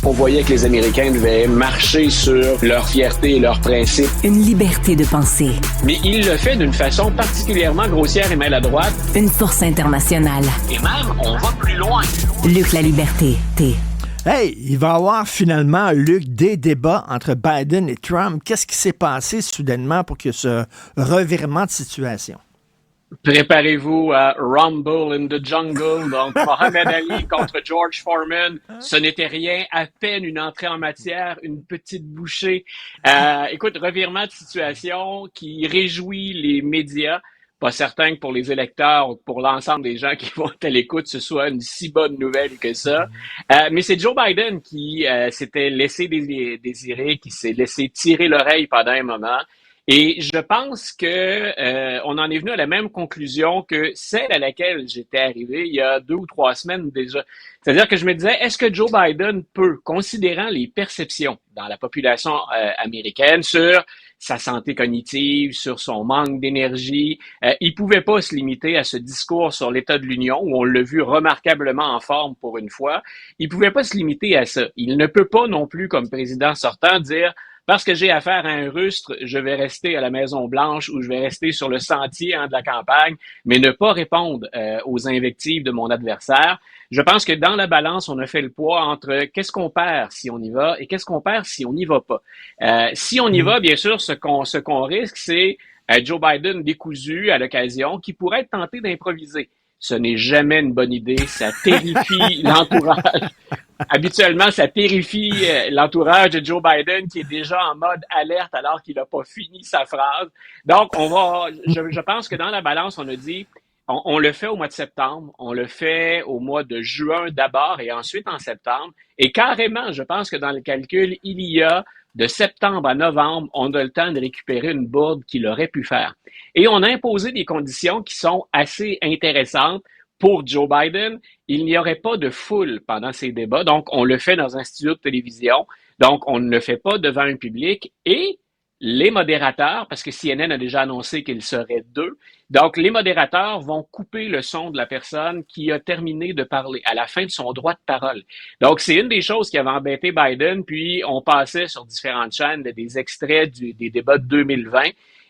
On voyait que les Américains devaient marcher sur leur fierté et leurs principes. Une liberté de penser. Mais il le fait d'une façon particulièrement grossière et maladroite. Une force internationale. Et même, on va plus loin. Luc La Liberté, T. Hey, il va y avoir finalement, Luc, des débats entre Biden et Trump. Qu'est-ce qui s'est passé soudainement pour que ce revirement de situation? Préparez-vous à Rumble in the Jungle, donc Mohamed Ali contre George Foreman. Ce n'était rien, à peine une entrée en matière, une petite bouchée. Écoute, revirement de situation qui réjouit les médias. Pas certain que pour les électeurs ou pour l'ensemble des gens qui vont être à l'écoute, ce soit une si bonne nouvelle que ça. Mais c'est Joe Biden qui s'était laissé désirer, qui s'est laissé tirer l'oreille pendant un moment. Et je pense que on en est venu à la même conclusion que celle à laquelle j'étais arrivé il y a 2 ou 3 semaines déjà. C'est-à-dire que je me disais, est-ce que Joe Biden peut, considérant les perceptions dans la population américaine sur sa santé cognitive, sur son manque d'énergie, il pouvait pas se limiter à ce discours sur l'état de l'Union où on l'a vu remarquablement en forme pour une fois. Il pouvait pas se limiter à ça. Il ne peut pas non plus, comme président sortant, dire parce que j'ai affaire à un rustre, je vais rester à la Maison-Blanche ou je vais rester sur le sentier de la campagne, mais ne pas répondre aux invectives de mon adversaire. Je pense que dans la balance, on a fait le poids entre qu'est-ce qu'on perd si on y va et qu'est-ce qu'on perd si on n'y va pas. Si on y va, bien sûr, ce qu'on risque, c'est Joe Biden décousu à l'occasion qui pourrait être tenté d'improviser. Ce n'est jamais une bonne idée, ça terrifie l'entourage. Habituellement, ça terrifie l'entourage de Joe Biden qui est déjà en mode alerte alors qu'il n'a pas fini sa phrase. Donc, je pense que dans la balance, on a dit, on le fait au mois de septembre, on le fait au mois de juin d'abord et ensuite en septembre. Et carrément, je pense que dans le calcul, il y a de septembre à novembre, on a le temps de récupérer une bourde qu'il aurait pu faire. Et on a imposé des conditions qui sont assez intéressantes. Pour Joe Biden, il n'y aurait pas de foule pendant ces débats. Donc, on le fait dans un studio de télévision. Donc, on ne le fait pas devant un public. Et les modérateurs, parce que CNN a déjà annoncé qu'il serait 2, donc les modérateurs vont couper le son de la personne qui a terminé de parler à la fin de son droit de parole. Donc, c'est une des choses qui avait embêté Biden. Puis, on passait sur différentes chaînes des extraits des débats de 2020.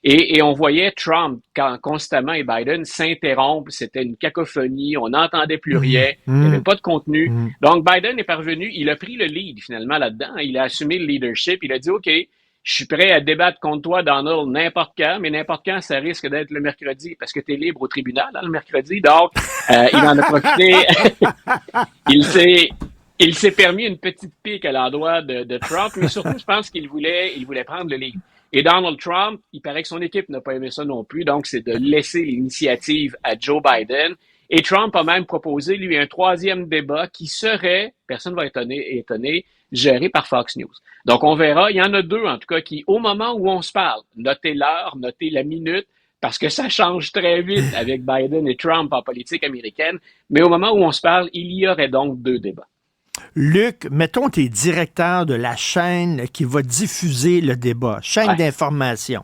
Et on voyait Trump constamment et Biden s'interrompre. C'était une cacophonie. On n'entendait plus rien. Il n'y avait pas de contenu. Donc, Biden est parvenu. Il a pris le lead, finalement, là-dedans. Il a assumé le leadership. Il a dit, OK, je suis prêt à débattre contre toi, Donald, n'importe quand. Mais n'importe quand, ça risque d'être le mercredi parce que tu es libre au tribunal, le mercredi. Donc, il en a profité. Il s'est permis une petite pique à l'endroit de Trump. Mais surtout, je pense qu'il voulait prendre le lead. Et Donald Trump, il paraît que son équipe n'a pas aimé ça non plus, donc c'est de laisser l'initiative à Joe Biden. Et Trump a même proposé, lui, un 3e débat qui serait, personne ne va être étonné, géré par Fox News. Donc on verra, il y en a 2 en tout cas qui, au moment où on se parle, notez l'heure, notez la minute, parce que ça change très vite avec Biden et Trump en politique américaine, mais au moment où on se parle, il y aurait donc 2 débats. Luc, mettons t'es directeur de la chaîne qui va diffuser le débat, chaîne d'information.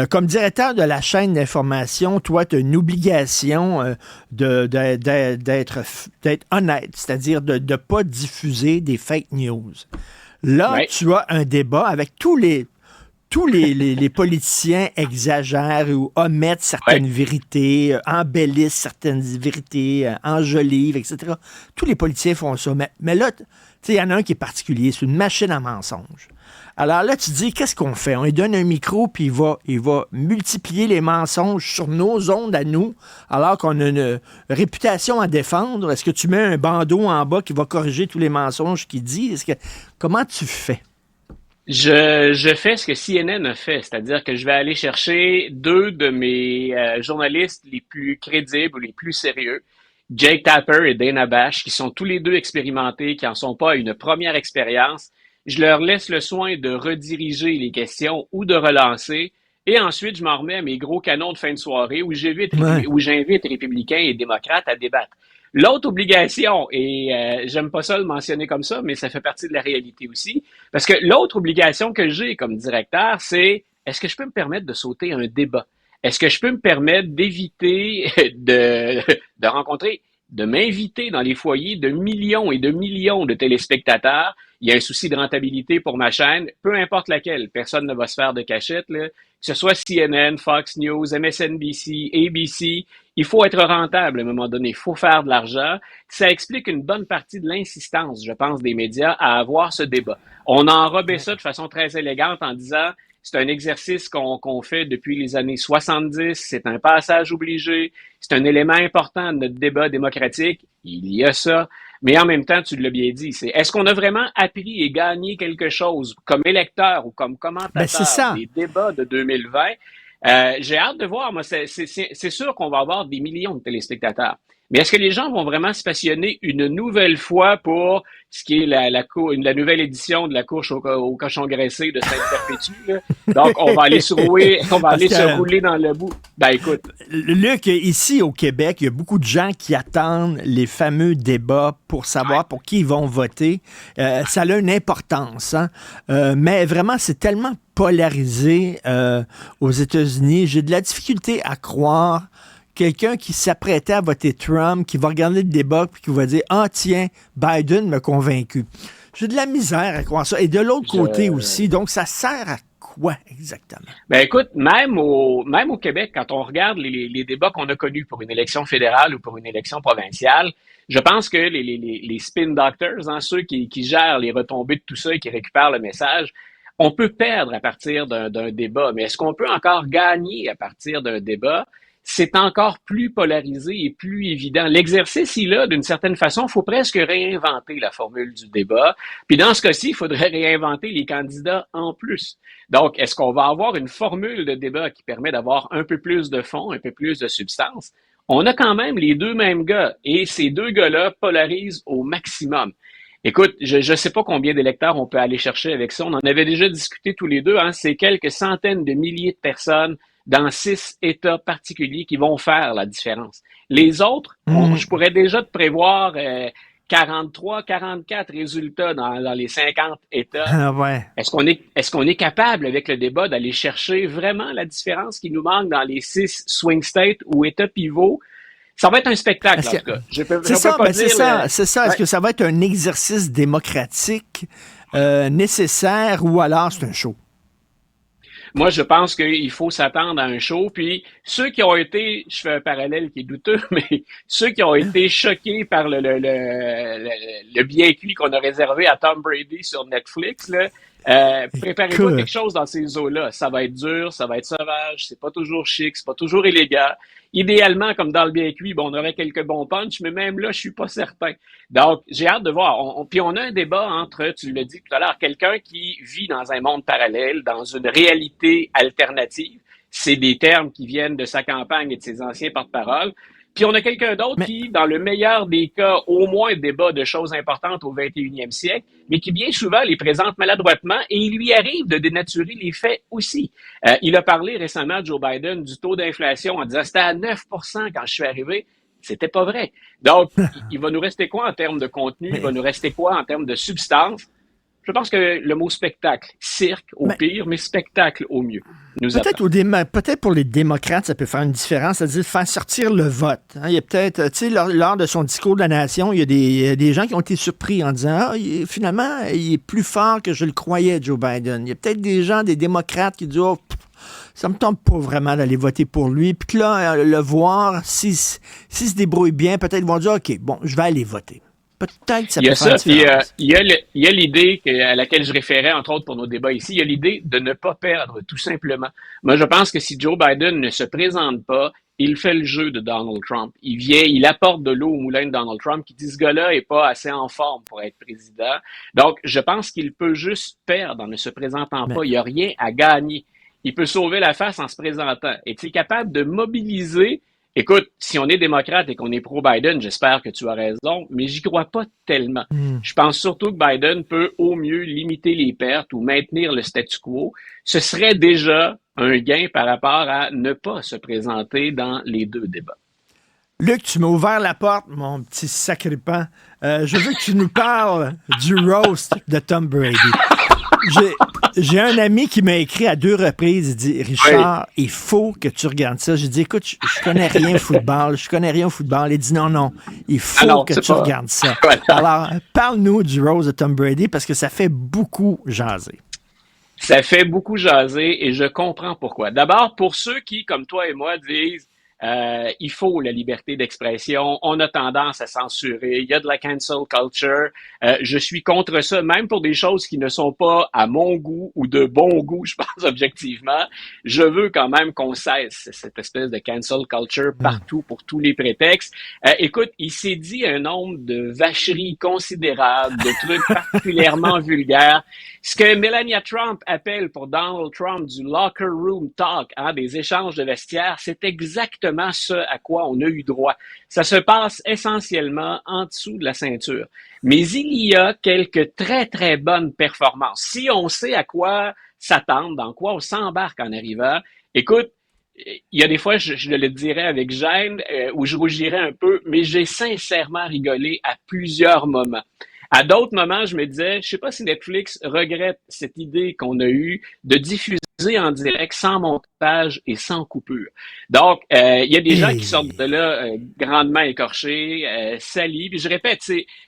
Comme directeur de la chaîne d'information, toi, tu as une obligation d'être honnête, c'est-à-dire de ne pas diffuser des fake news. Là, tu as un débat avec tous les politiciens exagèrent ou omettent certaines vérités, embellissent certaines vérités, enjolivent, etc. Tous les politiciens font ça. Mais là, tu sais, il y en a un qui est particulier, c'est une machine à mensonges. Alors là, tu dis, qu'est-ce qu'on fait? On lui donne un micro, puis il va multiplier les mensonges sur nos ondes à nous, alors qu'on a une réputation à défendre. Est-ce que tu mets un bandeau en bas qui va corriger tous les mensonges qu'il dit? Comment tu fais? Je fais ce que CNN a fait, c'est-à-dire que je vais aller chercher 2 de mes journalistes les plus crédibles ou les plus sérieux, Jake Tapper et Dana Bash, qui sont tous les 2 expérimentés, qui n'en sont pas à une première expérience. Je leur laisse le soin de rediriger les questions ou de relancer. Et ensuite, je m'en remets à mes gros canons de fin de soirée où j'invite républicains et démocrates à débattre. L'autre obligation, et j'aime pas ça le mentionner comme ça, mais ça fait partie de la réalité aussi, parce que l'autre obligation que j'ai comme directeur, c'est est-ce que je peux me permettre de sauter un débat? Est-ce que je peux me permettre d'éviter de rencontrer, de m'inviter dans les foyers de millions et de millions de téléspectateurs il y a un souci de rentabilité pour ma chaîne, peu importe laquelle, personne ne va se faire de cachette, là. Que ce soit CNN, Fox News, MSNBC, ABC, il faut être rentable à un moment donné, il faut faire de l'argent. Ça explique une bonne partie de l'insistance, je pense, des médias à avoir ce débat. On a enrobé ça de façon très élégante en disant c'est un exercice qu'on fait depuis les années 70, c'est un passage obligé, c'est un élément important de notre débat démocratique. Il y a ça. Mais en même temps, tu l'as bien dit, c'est est-ce qu'on a vraiment appris et gagné quelque chose comme électeur ou comme Ben, c'est commentateur ça. des débats de 2020? J'ai hâte de voir. Moi, c'est sûr qu'on va avoir des millions de téléspectateurs. Mais est-ce que les gens vont vraiment se passionner une nouvelle fois pour ce qui est la nouvelle édition de la course au cochon graissé de Sainte-Perpétue, là? Donc, on va aller se rouler, on va Parce aller se que, rouler dans le bout. Ben, écoute, Luc, ici au Québec, il y a beaucoup de gens qui attendent les fameux débats pour savoir pour qui ils vont voter. Ça a une importance, hein? Mais vraiment, c'est tellement polarisé aux États-Unis. J'ai de la difficulté à croire quelqu'un qui s'apprêtait à voter Trump, qui va regarder le débat et qui va dire « Ah tiens, Biden m'a convaincu ». J'ai de la misère à croire ça. Et de l'autre côté aussi, donc ça sert à quoi exactement? ben écoute, même au Québec, quand on regarde les débats qu'on a connus pour une élection fédérale ou pour une élection provinciale, je pense que les spin doctors, hein, ceux qui gèrent les retombées de tout ça et qui récupèrent le message, on peut perdre à partir d'un débat, mais est-ce qu'on peut encore gagner à partir d'un débat? C'est encore plus polarisé et plus évident. L'exercice, il a, d'une certaine façon, il faut presque réinventer la formule du débat. Puis dans ce cas-ci, il faudrait réinventer les candidats en plus. Donc, est-ce qu'on va avoir une formule de débat qui permet d'avoir un peu plus de fond, un peu plus de substance? On a quand même les deux mêmes gars et ces deux gars-là polarisent au maximum. Écoute, je ne sais pas combien d'électeurs on peut aller chercher avec ça. On en avait déjà discuté tous les deux, hein. C'est quelques centaines de milliers de personnes dans 6 États particuliers qui vont faire la différence. Les autres, je pourrais déjà te prévoir 43, 44 résultats dans les 50 États. Ah ouais. Est-ce qu'on est capable, avec le débat, d'aller chercher vraiment la différence qui nous manque dans les 6 swing states ou États pivots? Ça va être un spectacle, en tout cas. C'est ça, pas ben dire c'est ça. Est-ce que ça va être un exercice démocratique nécessaire ou alors c'est un show? Moi, je pense qu'il faut s'attendre à un show. Puis ceux qui ont été, je fais un parallèle qui est douteux, mais ceux qui ont été choqués par le bien cuit qu'on a réservé à Tom Brady sur Netflix, là, préparez-vous à quelque chose dans ces eaux-là. Ça va être dur, ça va être sauvage, c'est pas toujours chic, c'est pas toujours élégant. Idéalement, comme dans le bien cuit, bon, on aurait quelques bons punchs, mais même là, je suis pas certain. Donc, j'ai hâte de voir. Puis on a un débat entre, tu l'as dit tout à l'heure, quelqu'un qui vit dans un monde parallèle, dans une réalité alternative. C'est des termes qui viennent de sa campagne et de ses anciens porte-parole. Puis on a quelqu'un d'autre qui, dans le meilleur des cas, au moins débat de choses importantes au 21e siècle, mais qui bien souvent les présente maladroitement et il lui arrive de dénaturer les faits aussi. Il a parlé récemment, Joe Biden, du taux d'inflation en disant c'était à 9% quand je suis arrivé. C'était pas vrai. Donc, il va nous rester quoi en termes de contenu? Il va nous rester quoi en termes de substance? Je pense que le mot spectacle, cirque au pire, mais spectacle au mieux, nous attend. Peut-être pour les démocrates, ça peut faire une différence, c'est-à-dire faire sortir le vote. Hein, il y a peut-être, tu sais, lors de son discours de la nation, il y a des gens qui ont été surpris en disant finalement, il est plus fort que je le croyais, Joe Biden. Il y a peut-être des gens, des démocrates qui disent ça me tente pas vraiment d'aller voter pour lui. Puis que là, le voir, s'il se débrouille bien, peut-être ils vont dire OK, bon, je vais aller voter. Peut-être que ça peut faire une différence. Il y a l'idée à laquelle je référais, entre autres, pour nos débats ici. Il y a l'idée de ne pas perdre, tout simplement. Moi, je pense que si Joe Biden ne se présente pas, il fait le jeu de Donald Trump. Il apporte de l'eau au moulin de Donald Trump, qui dit ce gars-là est pas assez en forme pour être président. Donc, je pense qu'il peut juste perdre en ne se présentant pas. Il n'y a rien à gagner. Il peut sauver la face en se présentant. Est-il capable de mobiliser? Écoute, si on est démocrate et qu'on est pro-Biden, j'espère que tu as raison, mais j'y crois pas tellement. Je pense surtout que Biden peut au mieux limiter les pertes ou maintenir le statu quo. Ce serait déjà un gain par rapport à ne pas se présenter dans les deux débats. Luc, tu m'as ouvert la porte, mon petit sacripant. Je veux que tu nous parles du roast de Tom Brady. J'ai un ami qui m'a écrit à 2 reprises. Il dit, Richard, il faut que tu regardes ça. J'ai dit, écoute, je connais rien au football. Je connais rien au football. Il dit, non, il faut que tu regardes ça. Voilà. Alors, parle-nous du Rose de Tom Brady parce que ça fait beaucoup jaser. Ça fait beaucoup jaser et je comprends pourquoi. D'abord, pour ceux qui, comme toi et moi, disent il faut la liberté d'expression, on a tendance à censurer, il y a de la cancel culture, je suis contre ça, même pour des choses qui ne sont pas à mon goût ou de bon goût, je pense objectivement. Je veux quand même qu'on cesse cette espèce de cancel culture partout pour tous les prétextes. Écoute, il s'est dit un nombre de vacheries considérables, de trucs particulièrement vulgaires. Ce que Melania Trump appelle pour Donald Trump du locker room talk, des échanges de vestiaire, c'est exactement ce à quoi on a eu droit. Ça se passe essentiellement en dessous de la ceinture. Mais il y a quelques très, très bonnes performances. Si on sait à quoi s'attendre, dans quoi on s'embarque en arrivant, écoute, il y a des fois, je le dirais avec gêne, ou je rougirais un peu, mais j'ai sincèrement rigolé à plusieurs moments. À d'autres moments, je me disais, je sais pas si Netflix regrette cette idée qu'on a eue de diffuser en direct sans montage et sans coupure. Donc, il y a des gens qui sortent de là grandement écorchés, salis. Puis je répète,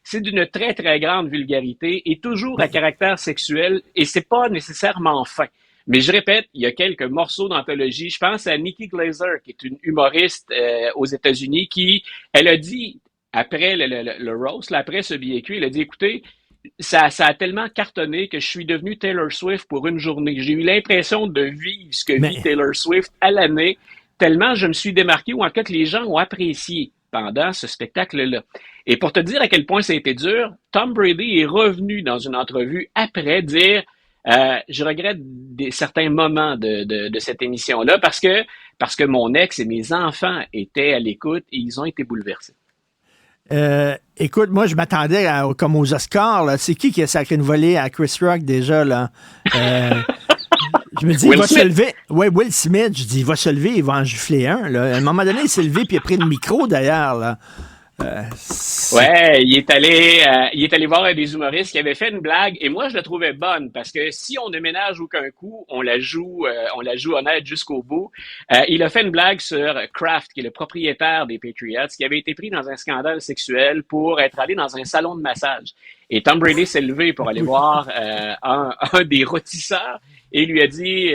c'est d'une très, très grande vulgarité et toujours à caractère sexuel et c'est pas nécessairement fin. Mais je répète, il y a quelques morceaux d'anthologie. Je pense à Nikki Glaser, qui est une humoriste aux États-Unis, qui, elle a dit, après le roast, après ce BQ, il a dit, écoutez, ça a tellement cartonné que je suis devenu Taylor Swift pour une journée. J'ai eu l'impression de vivre ce que vit Taylor Swift à l'année, tellement je me suis démarqué, ou en tout cas que les gens ont apprécié pendant ce spectacle-là. Et pour te dire à quel point ça a été dur, Tom Brady est revenu dans une entrevue après dire je regrette certains moments de cette émission-là parce que mon ex et mes enfants étaient à l'écoute et ils ont été bouleversés. Écoute, moi, je m'attendais comme aux Oscars. Là. C'est qui a sacré une volée à Chris Rock déjà? Là? Je me dis, il va se lever. Oui, Will Smith, je dis, il va se lever, il va en gifler un. Là. À un moment donné, il s'est levé puis il a pris le micro d'ailleurs. Là. Ouais, il est allé voir des humoristes qui avaient fait une blague et moi je la trouvais bonne parce que si on ne ménage aucun coup, on la joue honnête jusqu'au bout. Il a fait une blague sur Kraft, qui est le propriétaire des Patriots, qui avait été pris dans un scandale sexuel pour être allé dans un salon de massage. Et Tom Brady s'est levé pour aller voir un des rôtisseurs et lui a dit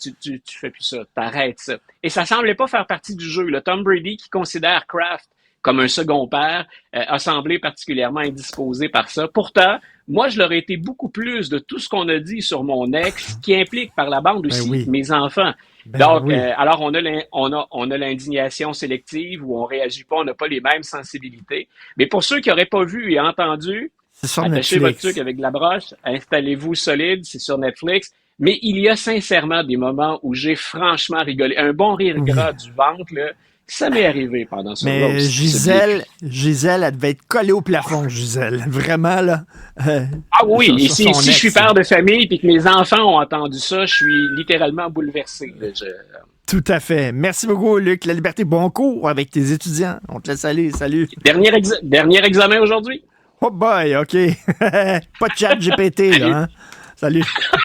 tu fais plus ça, t'arrêtes ça. Et ça semblait pas faire partie du jeu. Là. Tom Brady, qui considère Kraft comme un second père, a semblé particulièrement indisposé par ça. Pourtant, moi, je l'aurais été beaucoup plus de tout ce qu'on a dit sur mon ex, qui implique par la bande aussi mes enfants. Donc, alors on a l'indignation sélective où on réagit pas, on n'a pas les mêmes sensibilités. Mais pour ceux qui n'auraient pas vu et entendu, attachez votre truc avec de la broche, installez-vous solide, c'est sur Netflix. Mais il y a sincèrement des moments où j'ai franchement rigolé. Un bon rire gras du ventre, là. Ça m'est arrivé pendant ce roast. Mais Gisèle, elle devait être collée au plafond, Gisèle. Vraiment, là. Oui, et si je suis père de famille et que mes enfants ont entendu ça, je suis littéralement bouleversé. Tout à fait. Merci beaucoup, Luc. La liberté, bon cours avec tes étudiants. On te laisse aller. Salut. Dernier examen aujourd'hui. Oh boy, OK. Pas de chat GPT, là. Hein? Salut.